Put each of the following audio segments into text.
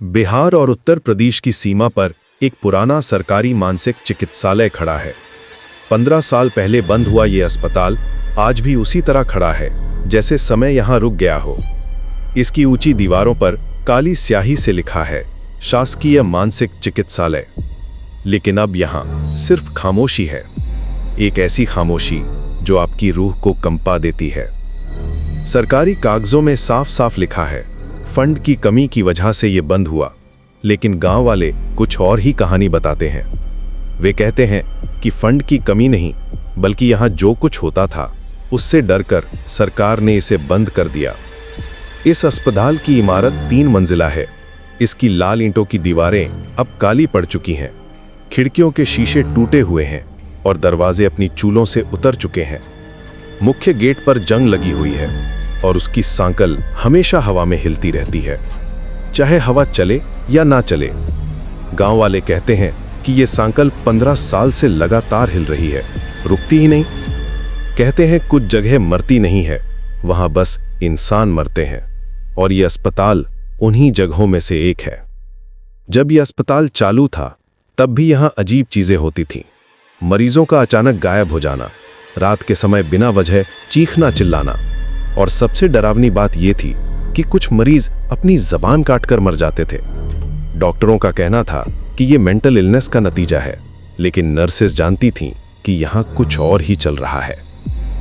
बिहार और उत्तर प्रदेश की सीमा पर एक पुराना सरकारी मानसिक चिकित्सालय खड़ा है। 15 साल पहले बंद हुआ ये अस्पताल आज भी उसी तरह खड़ा है जैसे समय यहाँ रुक गया हो। इसकी ऊंची दीवारों पर काली स्याही से लिखा है शासकीय मानसिक चिकित्सालय। लेकिन अब यहाँ सिर्फ खामोशी है, एक ऐसी खामोशी जो आपकी रूह को कंपा देती है। सरकारी कागजों में साफ साफ लिखा है फंड की कमी की वजह से ये बंद हुआ, लेकिन गांव वाले कुछ और ही कहानी बताते हैं। वे कहते हैं कि फंड की कमी नहीं, बल्कि यहाँ जो कुछ होता था उससे डरकर सरकार ने इसे बंद कर दिया। इस अस्पताल की इमारत 3 मंजिला है। इसकी लाल ईंटों की दीवारें अब काली पड़ चुकी हैं, खिड़कियों के शीशे टूटे हुए हैं और दरवाजे अपनी चूलों से उतर चुके हैं। मुख्य गेट पर जंग लगी हुई है और उसकी सांकल हमेशा हवा में हिलती रहती है, चाहे हवा चले या ना चले। गांव वाले कहते हैं कि ये सांकल 15 साल से लगातार हिल रही है, रुकती ही नहीं। कहते हैं कुछ जगह मरती नहीं है, वहां बस इंसान मरते हैं, और ये अस्पताल उन्हीं जगहों में से एक है। जब ये अस्पताल चालू था तब भी यहाँ अजीब चीजें होती थीं। मरीजों का अचानक गायब हो जाना, रात के समय बिना वजह चीखना चिल्लाना, और सबसे डरावनी बात यह थी कि कुछ मरीज अपनी जबान काटकर मर जाते थे। डॉक्टरों का कहना था कि यह मेंटल इलनेस का नतीजा है, लेकिन नर्सेस जानती थीं कि यहाँ कुछ और ही चल रहा है।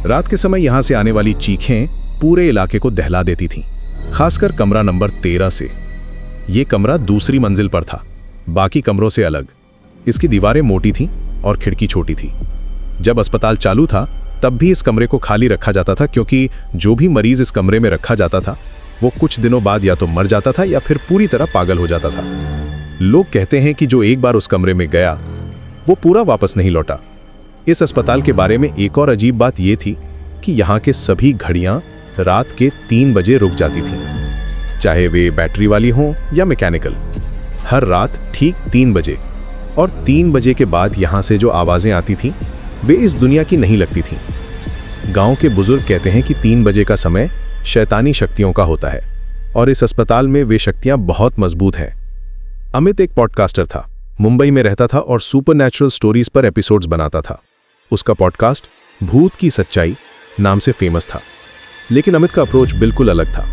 रात के समय यहाँ से आने वाली चीखें पूरे इलाके को दहला देती थीं, खासकर कमरा नंबर 13 से। ये कमरा दूसरी मंजिल पर था, बाकी कमरों से अलग। इसकी दीवारें मोटी थीं और खिड़की छोटी थी। जब अस्पताल चालू था तब भी इस कमरे को खाली रखा जाता था, क्योंकि जो भी मरीज इस कमरे में रखा जाता था वो कुछ दिनों बाद या तो मर जाता था या फिर पूरी तरह पागल हो जाता था। लोग कहते हैं कि जो एक बार उस कमरे में गया वो पूरा वापस नहीं लौटा। इस अस्पताल के बारे में एक और अजीब बात यह थी कि यहाँ के सभी घड़ियां रात के 3 बजे रुक जाती थीं, चाहे वे बैटरी वाली हों या मैकेनिकल। हर रात ठीक 3 बजे, और 3 बजे के बाद यहाँ से जो आवाज़ें आती थीं वे इस दुनिया की नहीं लगती थीं। गांव के बुजुर्ग कहते हैं कि 3 बजे का समय शैतानी शक्तियों का होता है, और इस अस्पताल में वे शक्तियां बहुत मजबूत हैं। अमित एक पॉडकास्टर था, मुंबई में रहता था और सुपरनैचुरल स्टोरीज पर एपिसोड्स बनाता था। उसका पॉडकास्ट भूत की सच्चाई नाम से फेमस था। लेकिन अमित का अप्रोच बिल्कुल अलग था।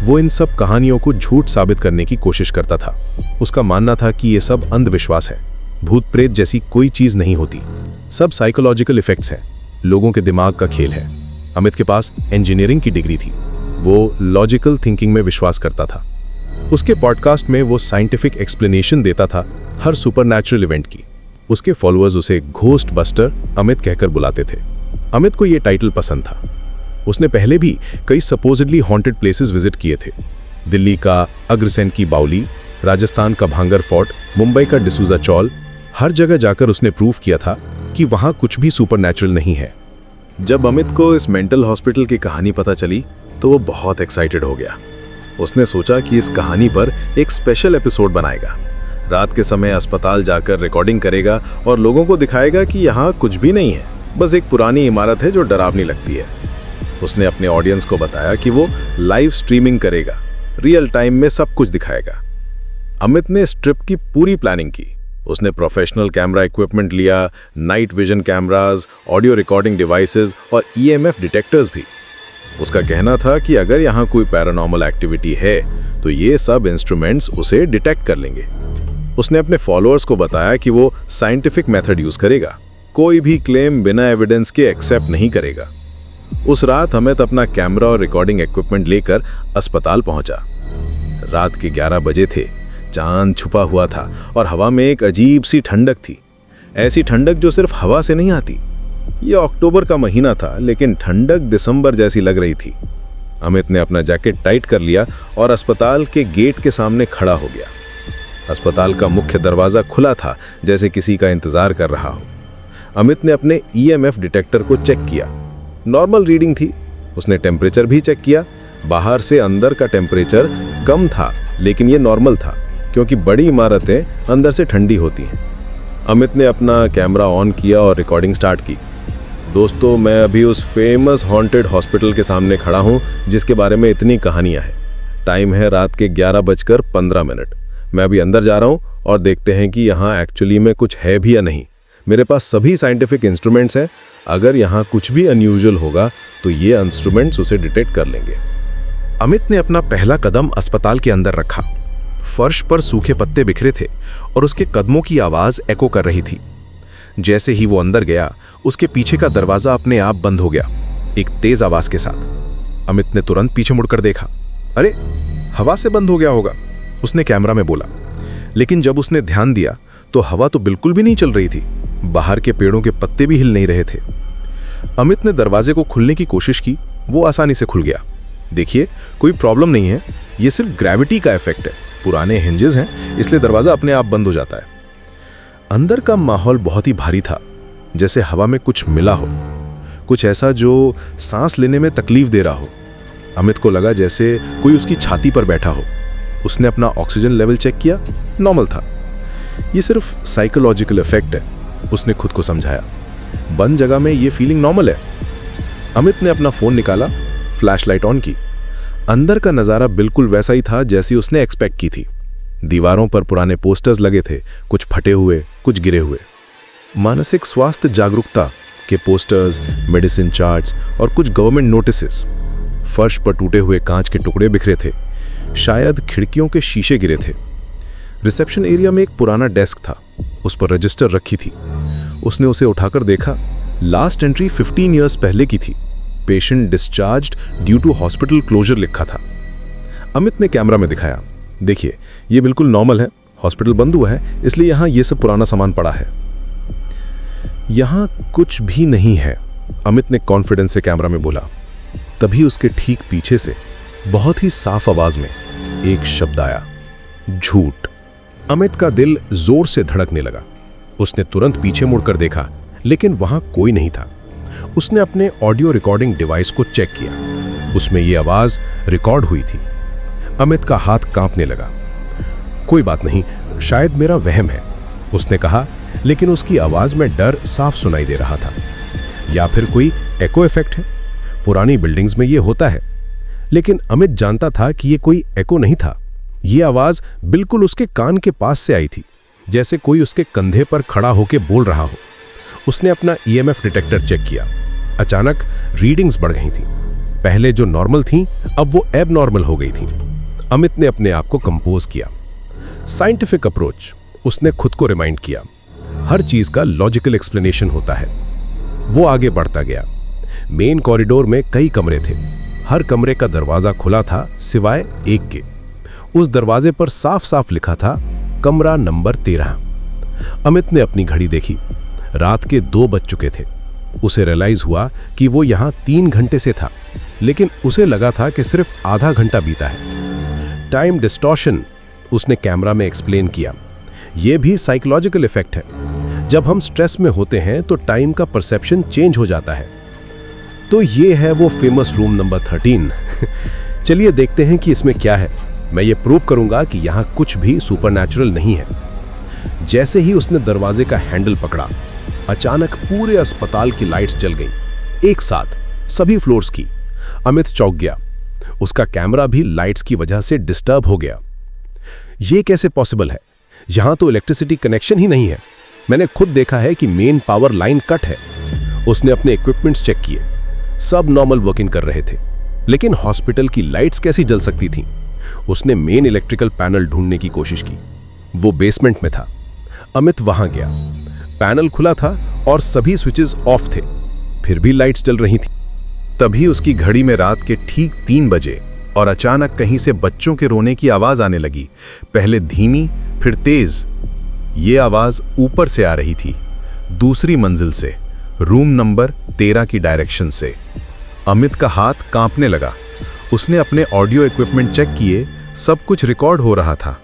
वो इन सब कहानियों को झूठ साबित करने की कोशिश करता था। उसका मानना था कि ये सब अंधविश्वास है, भूत प्रेत जैसी कोई चीज नहीं होती, सब साइकोलॉजिकल इफेक्ट्स हैं, लोगों के दिमाग का खेल है। अमित के पास इंजीनियरिंग की डिग्री थी, वो लॉजिकल थिंकिंग में विश्वास करता था। उसके पॉडकास्ट में वो साइंटिफिक एक्सप्लेनेशन देता था हर सुपरनैचुरल इवेंट की। उसके फॉलोअर्स उसे घोस्ट बस्टर अमित कहकर बुलाते थे। अमित को ये टाइटल पसंद था। उसने पहले भी कई सपोजिडली हॉन्टेड प्लेसेस विजिट किए थे। दिल्ली का अग्रसेन की बाउली, राजस्थान का भांगर फोर्ट, मुंबई का डिसूजा चौल, हर जगह जाकर उसने प्रूव किया था कि वहां कुछ भी सुपरनैचुरल नहीं है। जब अमित को इस मेंटल हॉस्पिटल की कहानी पता चली तो वो बहुत एक्साइटेड हो गया। उसने सोचा कि इस कहानी पर एक स्पेशल एपिसोड बनाएगा। रात के समय अस्पताल जाकर रिकॉर्डिंग करेगा और लोगों को दिखाएगा कि यहाँ कुछ भी नहीं है, बस एक पुरानी इमारत है जो डरावनी लगती है। उसने अपने ऑडियंस को बताया कि वो लाइव स्ट्रीमिंग करेगा, रियल टाइम में सब कुछ दिखाएगा। अमित ने इस ट्रिप की पूरी प्लानिंग की। उसने प्रोफेशनल कैमरा इक्विपमेंट लिया, night vision cameras, audio recording devices और EMF डिटेक्टर्स भी। उसका कहना था कि अगर यहाँ कोई पैरानॉर्मल एक्टिविटी है तो ये सब इंस्ट्रूमेंट्स उसे डिटेक्ट कर लेंगे। उसने अपने फॉलोअर्स को बताया कि वो साइंटिफिक मेथड यूज करेगा, कोई भी क्लेम बिना एविडेंस के एक्सेप्ट नहीं करेगा। उस रात अमित अपना कैमरा और रिकॉर्डिंग इक्विपमेंट लेकर अस्पताल पहुंचा। रात के 11 बजे थे, चांद छुपा हुआ था और हवा में एक अजीब सी ठंडक थी। ऐसी ठंडक जो सिर्फ हवा से नहीं आती। ये अक्टूबर का महीना था, लेकिन ठंडक दिसंबर जैसी लग रही थी। अमित ने अपना जैकेट टाइट कर लिया और अस्पताल के गेट के सामने खड़ा हो गया। अस्पताल का मुख्य दरवाजा खुला था, जैसे किसी का इंतजार कर रहा हो। अमित ने अपने EMF डिटेक्टर को चेक किया। नॉर्मल रीडिंग थी। उसने टेम्परेचर भी चेक किया। बाहर से अंदर का टेम्परेचर कम था, लेकिन ये नॉर्मल था, क्योंकि बड़ी इमारतें अंदर से ठंडी होती हैं। अमित ने अपना कैमरा ऑन किया और रिकॉर्डिंग स्टार्ट की। दोस्तों, मैं अभी उस फेमस हॉन्टेड हॉस्पिटल के सामने खड़ा हूँ जिसके बारे में इतनी कहानियां हैं। टाइम है रात के 11:15। मैं अभी अंदर जा रहा हूँ और देखते हैं कि यहाँ एक्चुअली में कुछ है भी या नहीं। मेरे पास सभी साइंटिफिक इंस्ट्रूमेंट्स हैं, अगर यहाँ कुछ भी अनयूजुअल होगा तो ये इंस्ट्रूमेंट्स उसे डिटेक्ट कर लेंगे। अमित ने अपना पहला कदम अस्पताल के अंदर रखा। फर्श पर सूखे पत्ते बिखरे थे और उसके कदमों की आवाज एको कर रही थी। जैसे ही वो अंदर गया, उसके पीछे का दरवाजा अपने आप बंद हो गया, एक तेज आवाज के साथ। अमित ने तुरंत पीछे मुड़कर देखा। अरे, हवा से बंद हो गया होगा, उसने कैमरा में बोला। लेकिन जब उसने ध्यान दिया तो हवा तो बिल्कुल भी नहीं चल रही थी, बाहर के पेड़ों के पत्ते भी हिल नहीं रहे थे। अमित ने दरवाजे को खोलने की कोशिश की, वो आसानी से खुल गया। देखिए, कोई प्रॉब्लम नहीं है, ये सिर्फ ग्रेविटी का इफेक्ट है। पुराने हिंजेस हैं, इसलिए दरवाजा अपने आप बंद हो जाता है। अंदर का माहौल बहुत ही भारी था, जैसे हवा में कुछ मिला हो, कुछ ऐसा जो सांस लेने में तकलीफ दे रहा हो। अमित को लगा जैसे कोई उसकी छाती पर बैठा हो। उसने अपना ऑक्सीजन लेवल चेक किया, नॉर्मल था। ये सिर्फ साइकोलॉजिकल इफेक्ट है, उसने खुद को समझाया। बंद जगह में ये फीलिंग नॉर्मल है। अमित ने अपना फोन निकाला, फ्लैशलाइट ऑन की। अंदर का नज़ारा बिल्कुल वैसा ही था जैसी उसने एक्सपेक्ट की थी। दीवारों पर पुराने पोस्टर्स लगे थे, कुछ फटे हुए, कुछ गिरे हुए। मानसिक स्वास्थ्य जागरूकता के पोस्टर्स, मेडिसिन चार्ट्स और कुछ गवर्नमेंट नोटिसेस। फर्श पर टूटे हुए कांच के टुकड़े बिखरे थे, शायद खिड़कियों के शीशे गिरे थे। रिसेप्शन एरिया में एक पुराना डेस्क था, उस पर रजिस्टर रखी थी। उसने उसे उठाकर देखा। लास्ट एंट्री 15 ईयर्स पहले की थी। Patient discharged due to hospital closure लिखा था। अमित ने कैमरा में दिखाया, देखिए ये बिल्कुल नॉर्मल है, हॉस्पिटल बंद हुआ है, इसलिए यहाँ ये सब पुराना सामान पड़ा है। यहाँ कुछ भी नहीं है, अमित ने कॉन्फिडेंस से कैमरा में बोला। तभी उसके ठीक पीछे से बहुत ही साफ आवाज में एक शब्द आया, झूठ। अमित का दिल जोर से धड़कने लगा। उसने तुरंत पीछे मुड़कर देखा, लेकिन वहां कोई नहीं था। उसने अपने ऑडियो रिकॉर्डिंग डिवाइस को चेक किया, उसमें यह आवाज रिकॉर्ड हुई थी। अमित का हाथ कांपने लगा। कोई बात नहीं, शायद मेरा वहम है, उसने कहा, लेकिन उसकी आवाज में डर साफ सुनाई दे रहा था। या फिर कोई एको इफेक्ट है, पुरानी बिल्डिंग्स में यह होता है। लेकिन अमित जानता था कि यह कोई एको नहीं था। यह आवाज बिल्कुल उसके कान के पास से आई थी, जैसे कोई उसके कंधे पर खड़ा होकर बोल रहा हो। उसने अपना ईएमएफ डिटेक्टर चेक किया। अचानक रीडिंग्स बढ़ गई थी। पहले जो नॉर्मल थी, अब वो एबनॉर्मल हो गई थी। अमित ने अपने आप को कंपोज किया। साइंटिफिक अप्रोच, उसने खुद को रिमाइंड किया। हर चीज का लॉजिकल एक्सप्लेनेशन होता है। वो आगे बढ़ता गया। मेन कॉरिडोर में कई कमरे थे। हर कमरे का दरवाजा खुला था सिवाय एक के। उस दरवाजे पर साफ साफ लिखा था, कमरा नंबर 13। अमित ने अपनी घड़ी देखी। रात के 2 बज चुके थे। उसे रियलाइज हुआ कि वो यहाँ 3 घंटे से था, लेकिन उसे लगा था कि सिर्फ आधा घंटा बीता है। टाइम डिस्टॉर्शन, उसने कैमरा में एक्सप्लेन किया। यह भी साइकोलॉजिकल इफेक्ट है। जब हम स्ट्रेस में होते हैं तो टाइम का परसेप्शन चेंज हो जाता है। तो ये है वो फेमस रूम नंबर 13। चलिए देखते हैं कि इसमें क्या है। मैं ये प्रूव करूंगा कि यहाँ कुछ भी सुपरनैचुरल नहीं है। जैसे ही उसने दरवाजे का हैंडल पकड़ा, अचानक पूरे अस्पताल की लाइट्स जल गईं, एक साथ, सभी फ्लोर्स की। अमित चौंक गया। उसका कैमरा भी लाइट्स की वजह से डिस्टर्ब हो गया। ये कैसे पॉसिबल है? यहां तो इलेक्ट्रिसिटी कनेक्शन ही नहीं है। मैंने खुद देखा है कि मेन पावर लाइन कट है। उसने अपने इक्विपमेंट्स चेक किए, सब नॉर्मल वर्किंग कर रहे थे, लेकिन हॉस्पिटल की लाइट्स कैसी जल सकती थीं? उसने मेन इलेक्ट्रिकल पैनल ढूंढने की कोशिश की। वो बेसमेंट में था। अमित वहां गया। पैनल खुला था और सभी स्विचेस ऑफ थे, फिर भी लाइट्स जल रही थी। तभी उसकी घड़ी में रात के ठीक 3 बजे और अचानक कहीं से बच्चों के रोने की आवाज आने लगी। पहले धीमी, फिर तेज। ये आवाज ऊपर से आ रही थी, दूसरी मंजिल से, रूम नंबर 13 की डायरेक्शन से। अमित का हाथ कांपने लगा। उसने अपने ऑडियो इक्विपमेंट चेक किए, सब कुछ रिकॉर्ड हो रहा था।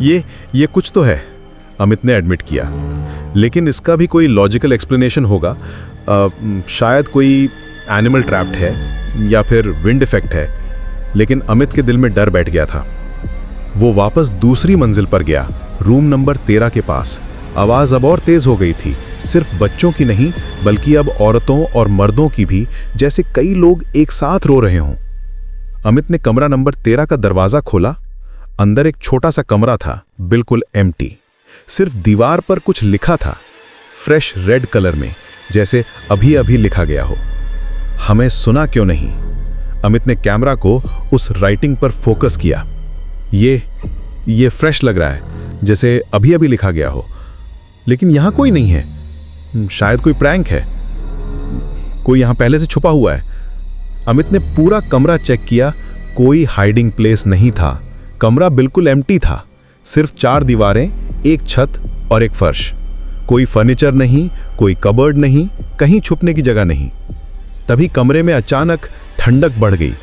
ये कुछ तो है, अमित ने एडमिट किया, लेकिन इसका भी कोई लॉजिकल एक्सप्लेनेशन होगा। शायद कोई एनिमल ट्रैप्ड है या फिर विंड इफेक्ट है। लेकिन अमित के दिल में डर बैठ गया था। वो वापस दूसरी मंजिल पर गया, रूम नंबर 13 के पास। आवाज अब और तेज हो गई थी, सिर्फ बच्चों की नहीं बल्कि अब औरतों और मर्दों की भी, जैसे कई लोग एक साथ रो रहे हों। अमित ने कमरा नंबर 13 का दरवाजा खोला। अंदर एक छोटा सा कमरा था, बिल्कुल एम्प्टी। सिर्फ दीवार पर कुछ लिखा था, फ्रेश रेड कलर में, जैसे अभी अभी लिखा गया हो। हमें सुना क्यों नहीं? अमित ने कैमरा को उस राइटिंग पर फोकस किया। ये फ्रेश लग रहा है, जैसे अभी अभी लिखा गया हो, लेकिन यहां कोई नहीं है। शायद कोई प्रैंक है, कोई यहां पहले से छुपा हुआ है। अमित ने पूरा कमरा चेक किया, कोई हाइडिंग प्लेस नहीं था। कमरा बिल्कुल एम्प्टी था, सिर्फ 4 दीवारें, एक छत और एक फर्श। कोई फर्नीचर नहीं, कोई कबर्ड नहीं, कहीं छुपने की जगह नहीं। तभी कमरे में अचानक ठंडक बढ़ गई,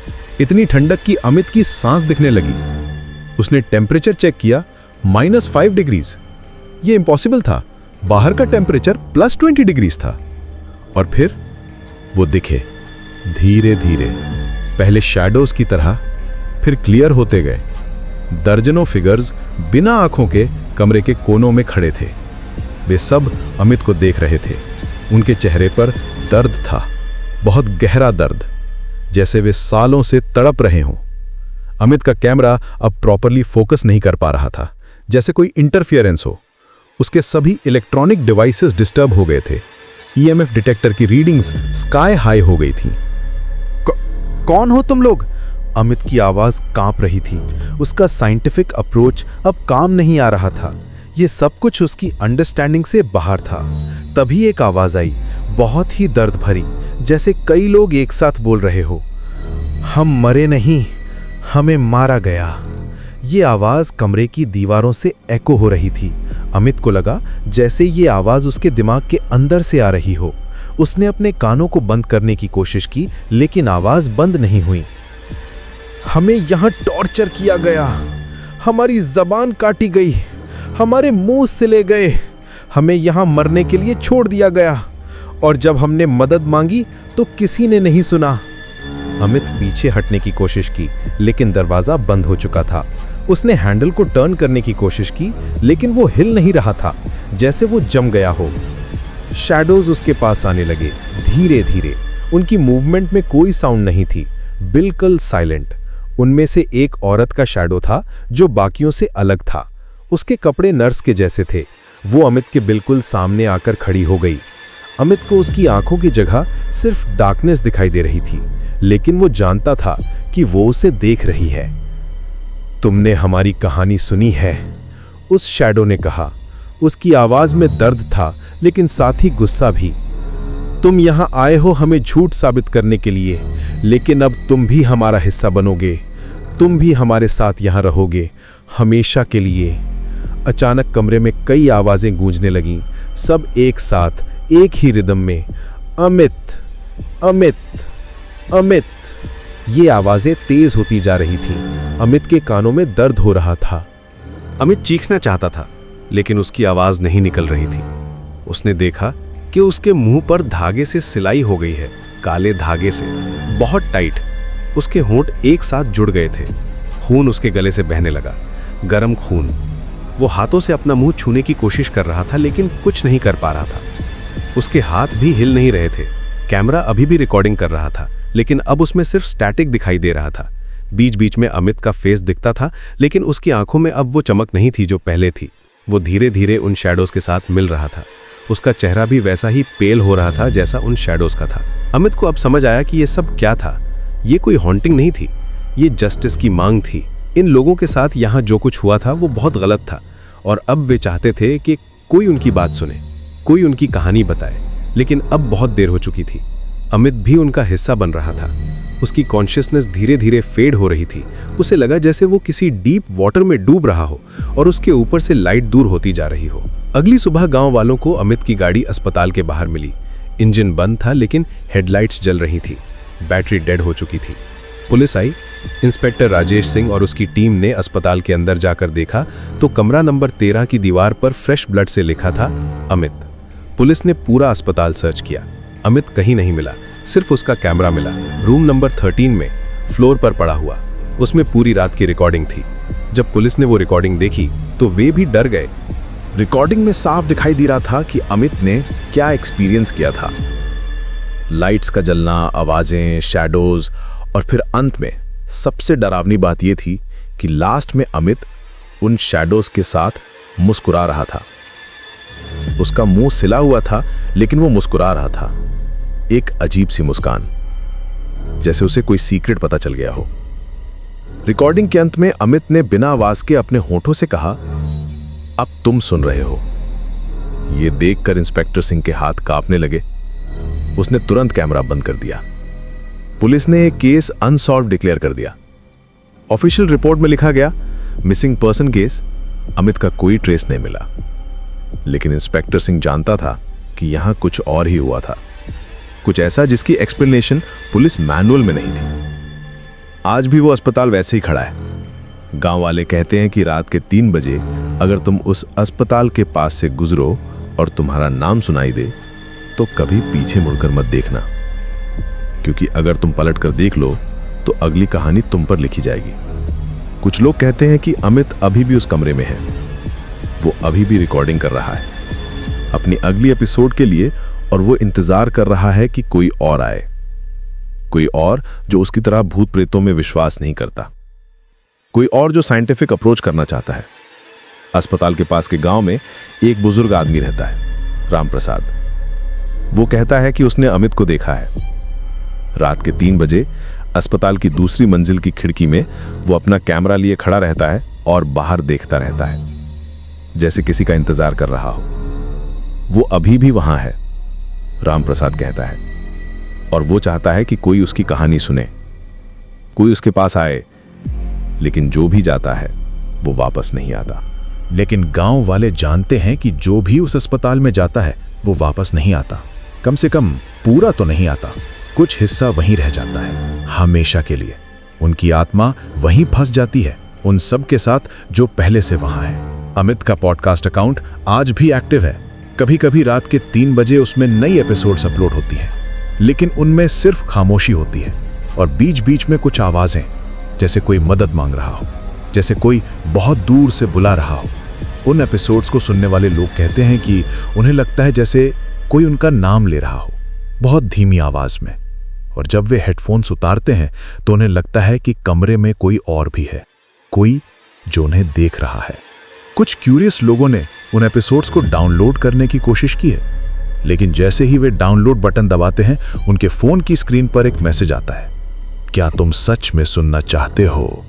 इतनी ठंडक कि अमित की सांस दिखने लगी। उसने टेम्परेचर चेक किया, -5 डिग्रीज। यह इम्पॉसिबल था, बाहर का टेम्परेचर +20 डिग्रीज था। और फिर वो दिखे, धीरे धीरे, पहले शैडोज की तरह, फिर क्लियर होते गए। दर्जनों फिगर्स बिना आंखों के कमरे के कोनों में खड़े थे। वे सब अमित को देख रहे थे। उनके चेहरे पर दर्द था, बहुत गहरा दर्द, जैसे वे सालों से तड़प रहे हों। अमित का कैमरा अब प्रॉपरली फोकस नहीं कर पा रहा था, जैसे कोई इंटरफियरेंस हो। उसके सभी इलेक्ट्रॉनिक डिवाइसेस डिस्टर्ब हो गए थे। ईएमएफ डिटेक्टर की रीडिंग्स स्काई हाई हो गई थी। कौन हो तुम लोग? अमित की आवाज कांप रही थी। उसका साइंटिफिक अप्रोच अब काम नहीं आ रहा था। ये सब कुछ उसकी अंडरस्टैंडिंग से बाहर था। तभी एक आवाज आई, बहुत ही दर्द भरी, जैसे कई लोग एक साथ बोल रहे हो। हम मरे नहीं, हमें मारा गया। ये आवाज कमरे की दीवारों से एको हो रही थी। अमित को लगा जैसे ये आवाज उसके दिमाग के अंदर से आ रही हो। उसने अपने कानों को बंद करने की कोशिश की, लेकिन आवाज बंद नहीं हुई। हमें यहां टॉर्चर किया गया, हमारी जबान काटी गई, हमारे मुंह सिले गए, हमें यहां मरने के लिए छोड़ दिया गया, और जब हमने मदद मांगी तो किसी ने नहीं सुना। अमित पीछे हटने की कोशिश की, लेकिन दरवाजा बंद हो चुका था। उसने हैंडल को टर्न करने की कोशिश की, लेकिन वो हिल नहीं रहा था, जैसे वो जम गया हो। शैडोज उसके पास आने लगे, धीरे धीरे। उनकी मूवमेंट में कोई साउंड नहीं थी, बिल्कुल साइलेंट। उनमें से एक औरत का शैडो था जो बाकियों से अलग था। उसके कपड़े नर्स के जैसे थे। वो अमित के बिल्कुल सामने आकर खड़ी हो गई। अमित को उसकी आंखों की जगह सिर्फ डार्कनेस दिखाई दे रही थी, लेकिन वो जानता था कि वो उसे देख रही है। तुमने हमारी कहानी सुनी है, उस शैडो ने कहा। उसकी आवाज में दर्द था, लेकिन साथ ही गुस्सा भी। तुम यहां आए हो हमें झूठ साबित करने के लिए, लेकिन अब तुम भी हमारा हिस्सा बनोगे। तुम भी हमारे साथ यहां रहोगे, हमेशा के लिए। अचानक कमरे में कई आवाजें गूंजने लगीं, सब एक साथ, एक ही रिदम में। अमित, अमित, अमित। ये आवाजें तेज होती जा रही थीं। अमित के कानों में दर्द हो रहा था। अमित चीखना चाहता था, लेकिन उसकी आवाज नहीं निकल रही थी। उसने देखा कि उसके मुंह पर धागे से सिलाई हो गई है, काले धागे से, बहुत टाइट। उसके होंठ एक साथ जुड़ गए थे। खून उसके गले से बहने लगा, गरम खून। वो हाथों से अपना मुंह छूने की कोशिश कर रहा था, लेकिन कुछ नहीं कर पा रहा था। उसके हाथ भी हिल नहीं रहे थे। कैमरा अभी भी रिकॉर्डिंग कर रहा था, लेकिन अब उसमें सिर्फ स्टैटिक दिखाई दे रहा था। बीच बीच में अमित का फेस दिखता था, लेकिन उसकी आंखों में अब वो चमक नहीं थी जो पहले थी। वो धीरे धीरे उन शैडोज के साथ मिल रहा था। उसका चेहरा भी वैसा ही पेल हो रहा था जैसा उन शैडोज का था। अमित को अब समझ आया कि ये सब क्या था। ये कोई हॉन्टिंग नहीं थी, ये जस्टिस की मांग थी। इन लोगों के साथ यहाँ जो कुछ हुआ था वो बहुत गलत था, और अब वे चाहते थे कि कोई उनकी बात सुने, कोई उनकी कहानी बताए। लेकिन अब बहुत देर हो चुकी थी। अमित भी उनका हिस्सा बन रहा था। उसकी कॉन्शियसनेस धीरे धीरे फेड हो रही थी। उसे लगा जैसे वो किसी डीप वाटर में डूब रहा हो और उसके ऊपर से लाइट दूर होती जा रही हो। अगली सुबह गांव वालों को अमित की गाड़ी अस्पताल के बाहर मिली। इंजन बंद था, लेकिन हेडलाइट्स जल रही थी। बैटरी डेड हो चुकी थी। पुलिस आई। इंस्पेक्टर राजेश सिंह और उसकी टीम ने अस्पताल के अंदर जाकर देखा तो कमरा नंबर 13 की दीवार पर फ्रेश ब्लड से लिखा था अमित। पुलिस ने पूरा अस्पताल सर्च किया। अमित कहीं नहीं मिला, सिर्फ उसका कैमरा मिला, रूम नंबर 13 में, फ्लोर पर पड़ा हुआ। उसमें पूरी रात की रिकॉर्डिंग थी। जब पुलिस ने वो रिकॉर्डिंग देखी तो वे भी डर गए। रिकॉर्डिंग में साफ दिखाई दे रहा था कि अमित ने क्या एक्सपीरियंस किया था। लाइट्स का जलना, आवाजें, शैडोज, और फिर अंत में सबसे डरावनी बात यह थी कि लास्ट में अमित उन शैडोज के साथ मुस्कुरा रहा था। उसका मुंह सिला हुआ था, लेकिन वो मुस्कुरा रहा था, एक अजीब सी मुस्कान, जैसे उसे कोई सीक्रेट पता चल गया हो। रिकॉर्डिंग के अंत में अमित ने बिना आवाज के अपने होठों से कहा, अब तुम सुन रहे हो। यह देखकर इंस्पेक्टर सिंह के हाथ कांपने लगे। उसने तुरंत कैमरा बंद कर दिया। पुलिस ने एक केस अनसॉल्व डिक्लेयर कर दिया। ऑफिशियल रिपोर्ट में लिखा गया, मिसिंग पर्सन केस, अमित का कोई ट्रेस नहीं मिला। लेकिन इंस्पेक्टर सिंह जानता था कि यहां कुछ और ही हुआ था, कुछ ऐसा जिसकी एक्सप्लेनेशन पुलिस मैनुअल में नहीं थी। आज भी वो अस्पताल वैसे ही खड़ा है। गांव वाले कहते हैं कि रात के 3 बजे अगर तुम उस अस्पताल के पास से गुजरो और तुम्हारा नाम सुनाई दे तो कभी पीछे मुड़कर मत देखना, क्योंकि अगर तुम पलट कर देख लो तो अगली कहानी तुम पर लिखी जाएगी। कुछ लोग कहते हैं कि अमित अभी भी उस कमरे में है। वो अभी भी रिकॉर्डिंग कर रहा है अपनी अगली एपिसोड के लिए, और वो इंतजार कर रहा है कि कोई और आए, कोई और जो उसकी तरह भूत प्रेतों में विश्वास नहीं करता, कोई और जो साइंटिफिक अप्रोच करना चाहता है। अस्पताल के पास के गांव में एक बुजुर्ग आदमी रहता है, राम प्रसाद। वो कहता है कि उसने अमित को देखा है। रात के 3 बजे अस्पताल की दूसरी मंजिल की खिड़की में वो अपना कैमरा लिए खड़ा रहता है और बाहर देखता रहता है, जैसे किसी का इंतजार कर रहा हो। वो अभी भी वहां है, राम प्रसाद कहता है, और वो चाहता है कि कोई उसकी कहानी सुने, कोई उसके पास आए। लेकिन जो भी जाता है वो वापस नहीं आता। लेकिन गांव वाले जानते हैं कि जो भी उस अस्पताल में जाता है वो वापस नहीं आता। कम से कम पूरा तो नहीं आता, कुछ हिस्सा वहीं रह जाता है हमेशा के लिए। उनकी आत्मा वहीं फंस जाती है उन सब के साथ जो पहले से वहां है। अमित का पॉडकास्ट अकाउंट आज भी एक्टिव है। कभी कभी रात के 3 बजे उसमें नई एपिसोड्स अपलोड होती हैं, लेकिन उनमें सिर्फ खामोशी होती है और बीच बीच में कुछ आवाजें, जैसे कोई मदद मांग रहा हो, जैसे कोई बहुत दूर से बुला रहा हो। उन एपिसोड्स को सुनने वाले लोग कहते हैं कि उन्हें लगता है जैसे कोई उनका नाम ले रहा हो, बहुत धीमी आवाज में। और जब वे हेडफोन्स उतारते हैं तो उन्हें लगता है कि कमरे में कोई और भी है, कोई जो उन्हें देख रहा है। कुछ क्यूरियस लोगों ने उन एपिसोड्स को डाउनलोड करने की कोशिश की है, लेकिन जैसे ही वे डाउनलोड बटन दबाते हैं उनके फोन की स्क्रीन पर एक मैसेज आता है, क्या तुम सच में सुनना चाहते हो?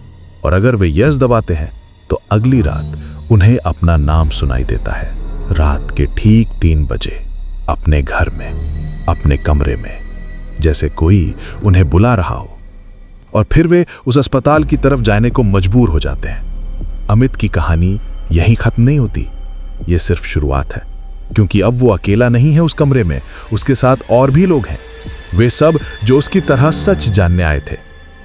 और अगर वे यस दबाते हैं तो अगली रात उन्हें अपना नाम सुनाई देता है, रात के ठीक 3 बजे, अपने घर में, अपने कमरे में, जैसे कोई उन्हें बुला रहा हो। और फिर वे उस अस्पताल की तरफ जाने को मजबूर हो जाते हैं। अमित की कहानी यहीं खत्म नहीं होती, ये सिर्फ शुरुआत है, क्योंकि अब वो अकेला नहीं है उस कमरे में, उसके साथ और भी लोग हैं, वे सब जो उसकी तरह सच जानने आए थे।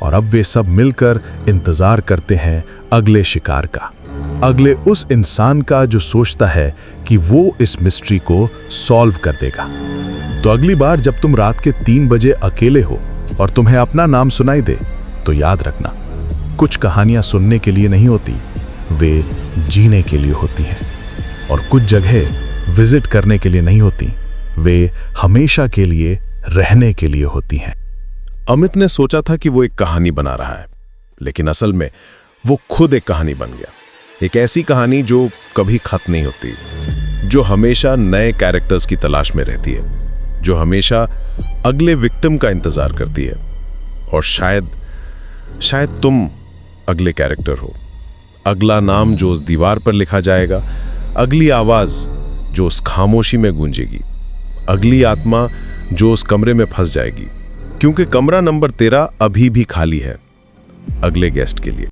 और अब वे सब मिलकर इंतजार करते हैं अगले शिकार का, अगले उस इंसान का जो सोचता है कि वो इस मिस्ट्री को सॉल्व कर देगा। तो अगली बार जब तुम रात के 3 बजे अकेले हो और तुम्हें अपना नाम सुनाई दे, तो याद रखना, कुछ कहानियां सुनने के लिए नहीं होती, वे जीने के लिए होती हैं। और कुछ जगह विजिट करने के लिए नहीं होती, वे हमेशा के लिए रहने के लिए होती हैं। अमित ने सोचा था कि वो एक कहानी बना रहा है, लेकिन असल में वो खुद एक कहानी बन गया। एक ऐसी कहानी जो कभी खत्म नहीं होती, जो हमेशा नए कैरेक्टर्स की तलाश में रहती है, जो हमेशा अगले विक्टिम का इंतजार करती है। और शायद तुम अगले कैरेक्टर हो, अगला नाम जो उस दीवार पर लिखा जाएगा, अगली आवाज जो उस खामोशी में गूंजेगी, अगली आत्मा जो उस कमरे में फंस जाएगी, क्योंकि कमरा नंबर 13 अभी भी खाली है अगले गेस्ट के लिए।